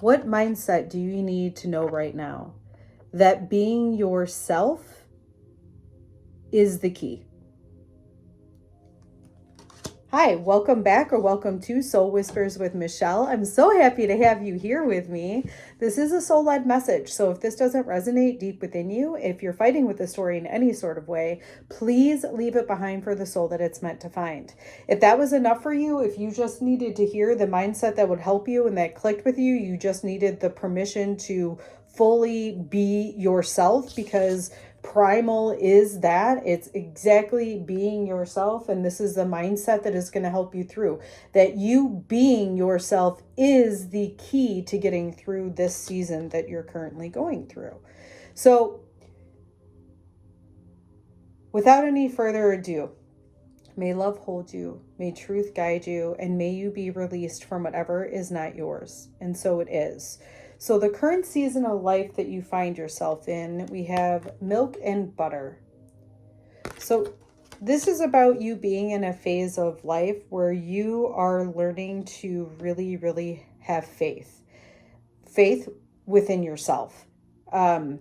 What mindset do you need to know right now? That being yourself is the key. Hi, welcome back or welcome to Soul Whispers with Michelle. I'm so happy to have you here with me. This is a soul-led message. So if this doesn't resonate deep within you, if you're fighting with the story in any sort of way, please leave it behind for the soul that it's meant to find. If that was enough for you, if you just needed to hear the mindset that would help you and that clicked with you, you just needed the permission to fully be yourself, because primal is that. It's exactly being yourself, and this is the mindset that is going to help you through. That you being yourself is the key to getting through this season that you're currently going through. So, without any further ado, may love hold you, may truth guide you, and may you be released from whatever is not yours. And so it is. So the current season of life that you find yourself in, we have milk and butter. So this is about you being in a phase of life where you are learning to really, really have faith. Faith within yourself. I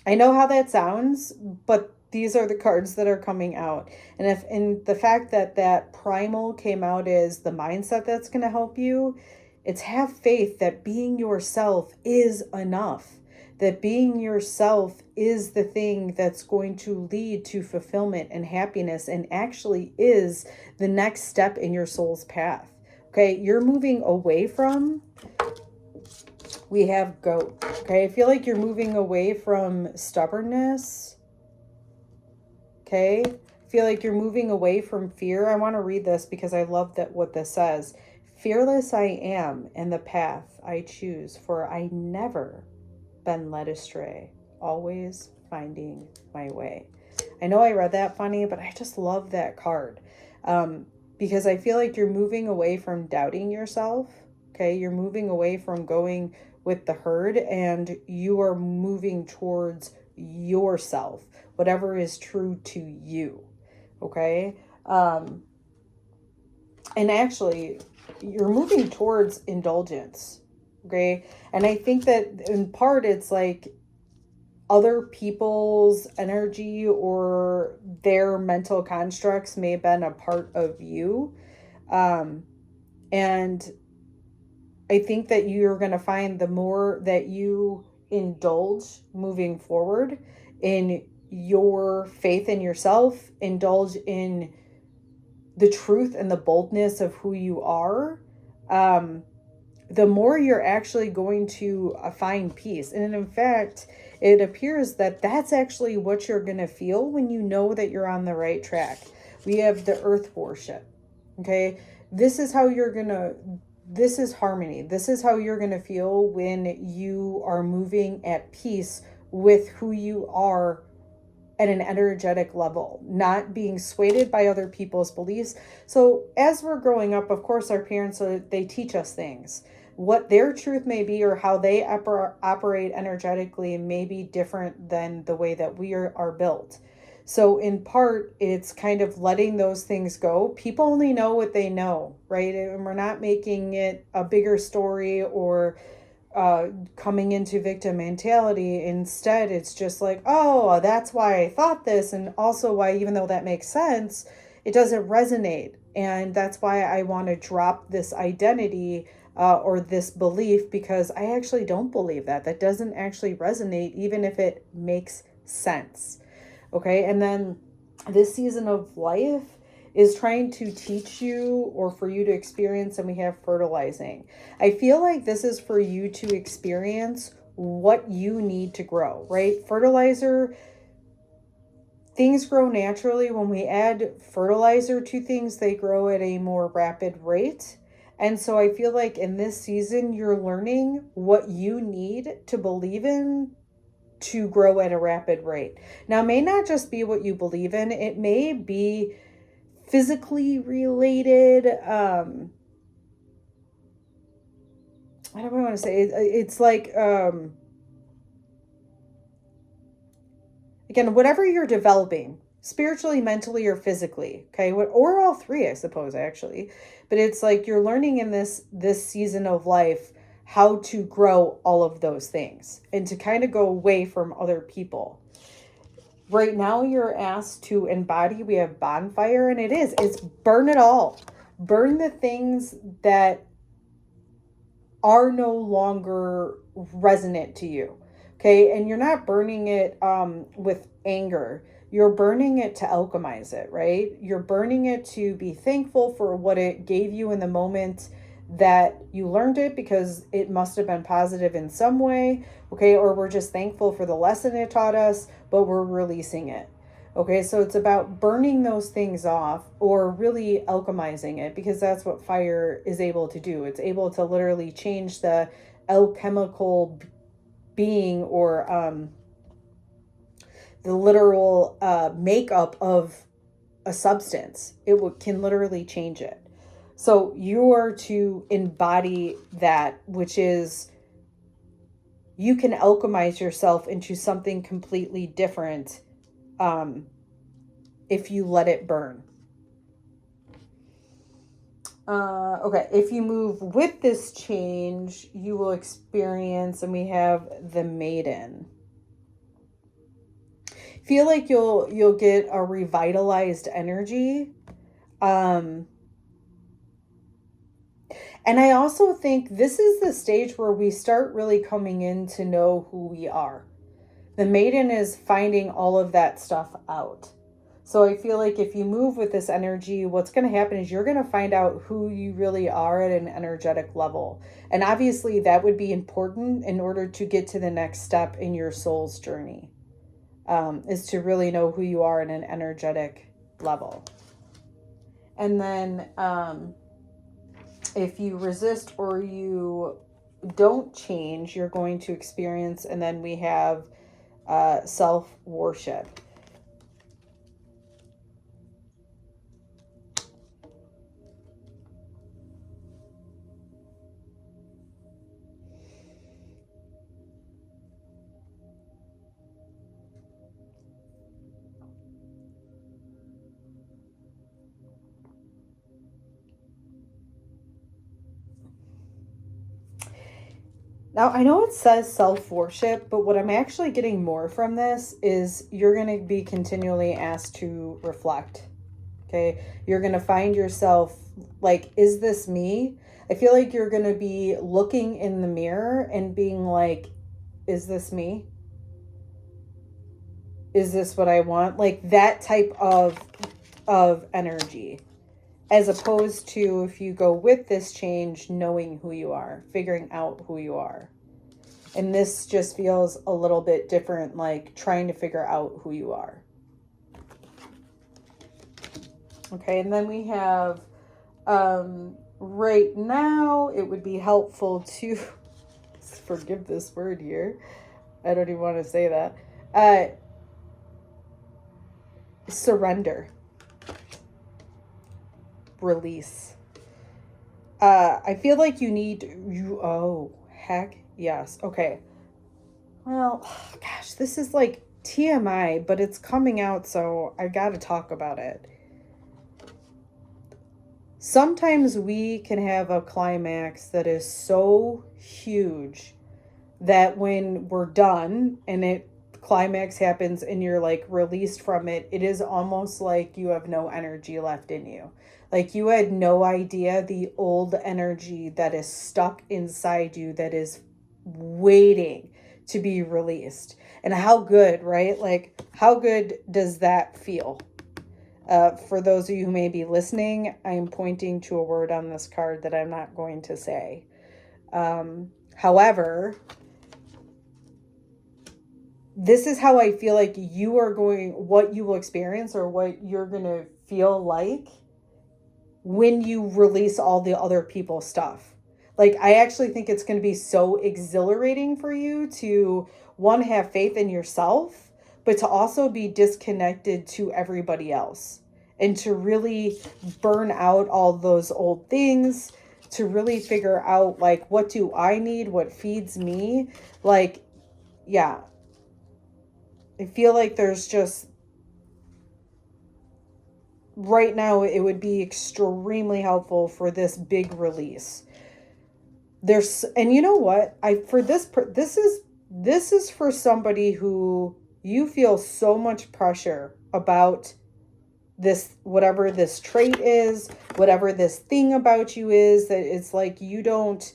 know how that sounds, but these are the cards that are coming out. And the fact that primal came out as the mindset that's going to help you, it's have faith that being yourself is enough, that being yourself is the thing that's going to lead to fulfillment and happiness, and actually is the next step in your soul's path. Okay, you're moving away from, we have goat. Okay, I feel like you're moving away from stubbornness. Okay, I feel like you're moving away from fear. I want to read this because I love that what this says. Fearless I am in the path I choose, for I never been led astray, always finding my way. I know I read that funny, but I just love that card because I feel like you're moving away from doubting yourself. Okay, you're moving away from going with the herd, and you are moving towards yourself, whatever is true to you. Okay, and actually, you're moving towards indulgence. Okay, and I think that in part it's like other people's energy or their mental constructs may have been a part of you, and I think that you're going to find the more that you indulge moving forward in your faith in yourself, indulge in the truth and the boldness of who you are, the more you're actually going to find peace. And in fact, it appears that that's actually what you're going to feel when you know that you're on the right track. We have the earth worship. Okay. This is how you're going to, this is harmony. This is how you're going to feel when you are moving at peace with who you are at an energetic level, not being swayed by other people's beliefs. So as we're growing up, of course, our parents, they teach us things. What their truth may be or how they operate energetically may be different than the way that we are built. So in part, it's kind of letting those things go. People only know what they know, right? And we're not making it a bigger story or coming into victim mentality. Instead, it's just like, oh, that's why I thought this. And also why, even though that makes sense, it doesn't resonate. And that's why I want to drop this identity or this belief, because I actually don't believe that. That doesn't actually resonate, even if it makes sense. Okay. And then this season of life is trying to teach you or for you to experience, and we have fertilizing. I feel like this is for you to experience what you need to grow, right? Fertilizer, things grow naturally. When we add fertilizer to things, they grow at a more rapid rate. And so I feel like in this season, you're learning what you need to believe in to grow at a rapid rate. Now, it may not just be what you believe in. It may be physically related. I don't want to say it's like, again, whatever you're developing spiritually, mentally, or physically. Okay. Or all three, I suppose, actually. But it's like you're learning in this season of life how to grow all of those things and to kind of go away from other people. Right now you're asked to embody, we have bonfire, and it's burn it all. Burn the things that are no longer resonant to you. Okay. And you're not burning it with anger. You're burning it to alchemize it, right? You're burning it to be thankful for what it gave you in the moment that you learned it, because it must have been positive in some way. Okay. Or we're just thankful for the lesson it taught us, but we're releasing it. Okay, so it's about burning those things off or really alchemizing it, because that's what fire is able to do. It's able to literally change the alchemical being, or the literal makeup of a substance. It can literally change it. So you are to embody that, which is you can alchemize yourself into something completely different if you let it burn. Okay, if you move with this change, you will experience, and we have the maiden. Feel like you'll get a revitalized energy. And I also think this is the stage where we start really coming in to know who we are. The maiden is finding all of that stuff out. So I feel like if you move with this energy, what's going to happen is you're going to find out who you really are at an energetic level. And obviously that would be important in order to get to the next step in your soul's journey, is to really know who you are at an energetic level. And then if you resist or you don't change, you're going to experience, and then we have self-worship. Now, I know it says self-worship, but what I'm actually getting more from this is you're going to be continually asked to reflect. Okay. You're going to find yourself like, is this me? I feel like you're going to be looking in the mirror and being like, is this me? Is this what I want? Like that type of energy. As opposed to, if you go with this change, knowing who you are, figuring out who you are. And this just feels a little bit different, like trying to figure out who you are. Okay, and then we have, right now, it would be helpful to, forgive this word here, I don't even want to say that, surrender. Release. I feel like oh, heck yes. Okay. Well, gosh, this is like TMI, but it's coming out, so I gotta talk about it. Sometimes we can have a climax that is so huge that when we're done and climax happens and you're like released from it, it is almost like you have no energy left in you. Like you had no idea the old energy that is stuck inside you that is waiting to be released. And how good, right? Like how good does that feel? For those of you who may be listening, I am pointing to a word on this card that I'm not going to say. However, this is how I feel like what you will experience or what you're going to feel like when you release all the other people's stuff. Like, I actually think it's going to be so exhilarating for you to, one, have faith in yourself, but to also be disconnected to everybody else and to really burn out all those old things, to really figure out, like, what do I need? What feeds me? Like, yeah. I feel like there's just, right now, it would be extremely helpful for this big release. and you know what? This is for somebody who you feel so much pressure about this, whatever this trait is, whatever this thing about you is, that it's like you don't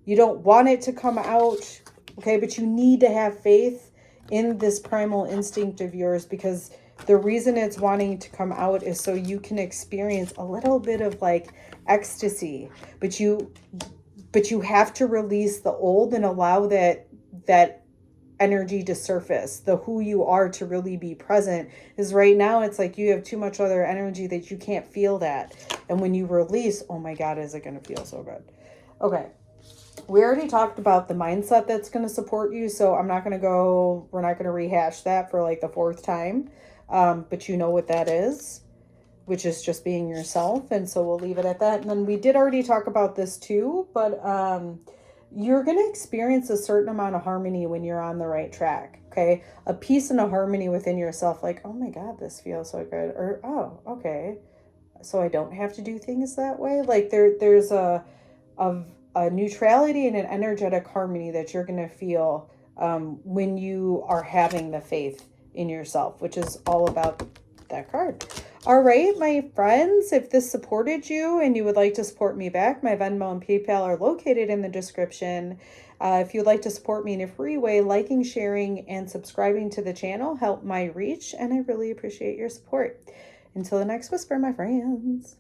want it to come out, okay? But you need to have faith in this primal instinct of yours, because the reason it's wanting to come out is so you can experience a little bit of like ecstasy, but you have to release the old and allow that energy to surface, the who you are to really be present. Is right now it's like you have too much other energy that you can't feel that. And when you release, oh my God, is it going to feel so good? Okay. We already talked about the mindset that's going to support you, so we're not going to rehash that for like the fourth time. But you know what that is, which is just being yourself. And so we'll leave it at that. And then we did already talk about this too, but you're going to experience a certain amount of harmony when you're on the right track. Okay. A peace and a harmony within yourself. Like, oh my God, this feels so good. Or, oh, okay. So I don't have to do things that way. Like there's a neutrality and an energetic harmony that you're going to feel when you are having the faith in yourself, which is all about that card. All right, my friends, if this supported you and you would like to support me back, my Venmo and PayPal are located in the description. If you'd like to support me in a free way, liking, sharing, and subscribing to the channel help my reach, and I really appreciate your support. Until the next whisper, my friends.